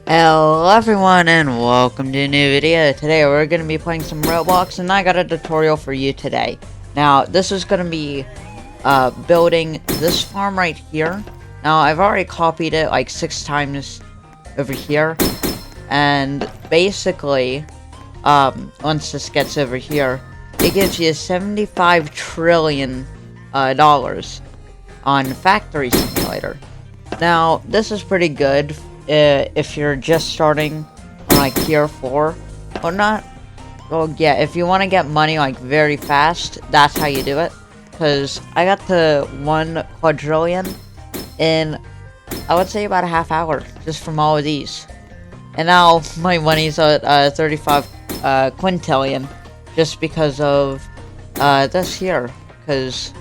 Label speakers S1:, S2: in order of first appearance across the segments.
S1: Hello everyone and welcome to a new video. Today we're going to be playing some Roblox and I got a tutorial for you today. Now this is going to be building this farm right here. Now I've already copied it like 6 times over here. And basically, once this gets over here, it gives you $75 trillion on Factory Simulator. Now this is pretty good. If you're just starting on like tier 4 or not, well yeah, if you want to get money like very fast, that's how you do it. Because I got to 1 quadrillion in, I would say, about a half hour just from all of these. And now my money's at 35 quintillion just because of this here. Because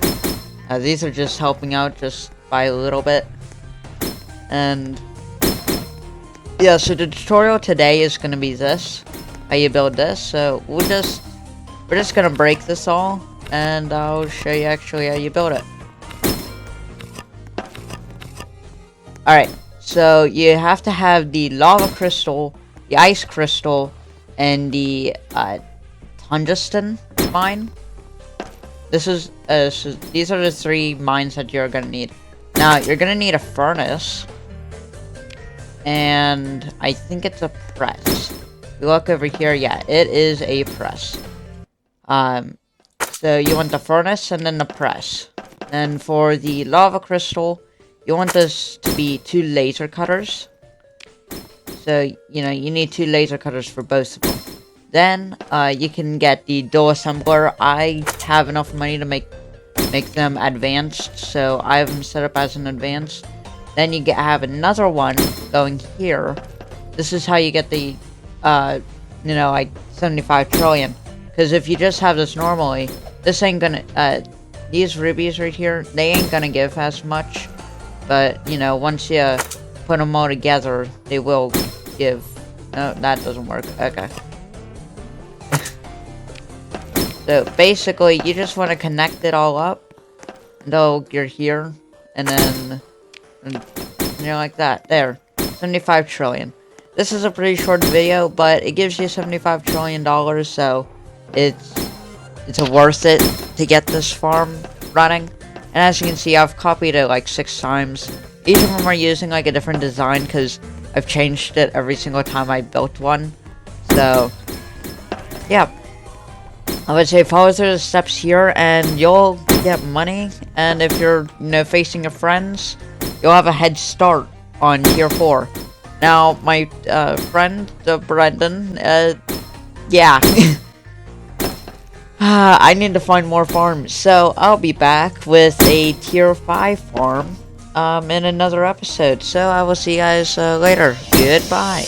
S1: these are just helping out just by a little bit. And yeah, so the tutorial today is gonna be this, how you build this. So we're just gonna break this all, and I'll show you actually how you build it. Alright, so you have to have the lava crystal, the ice crystal, and the tungsten mine. This is so these are the 3 mines that you're gonna need. Now you're gonna need a furnace. And I think it's a press. You look over here, yeah, it is a press. So you want the furnace and then the press. And for the lava crystal, you want this to be 2 laser cutters. So, you know, you need 2 laser cutters for both of them. Then, you can get the dual assembler. I have enough money to make them advanced, so I have them set up as an advanced. Then you have another one going here. This is how you get the, you know, like 75 trillion. Because if you just have this normally, this ain't gonna, these rubies right here, they ain't gonna give as much. But, you know, once you put them all together, they will give. No, that doesn't work. Okay. So, basically, you just want to connect it all up until you're here. And then, you know, like that. There. 75 trillion. This is a pretty short video, but it gives you $75 trillion, so it's worth it to get this farm running. And as you can see, I've copied it like 6 times. Each of them are using like a different design because I've changed it every single time I built one. So, yeah. I would say follow through the steps here and you'll get money. And if you're, you know, facing your friends, you'll have a head start on tier 4. Now, my friend, Brendan, yeah. I need to find more farms, so I'll be back with a tier 5 farm in another episode. So I will see you guys later. Goodbye.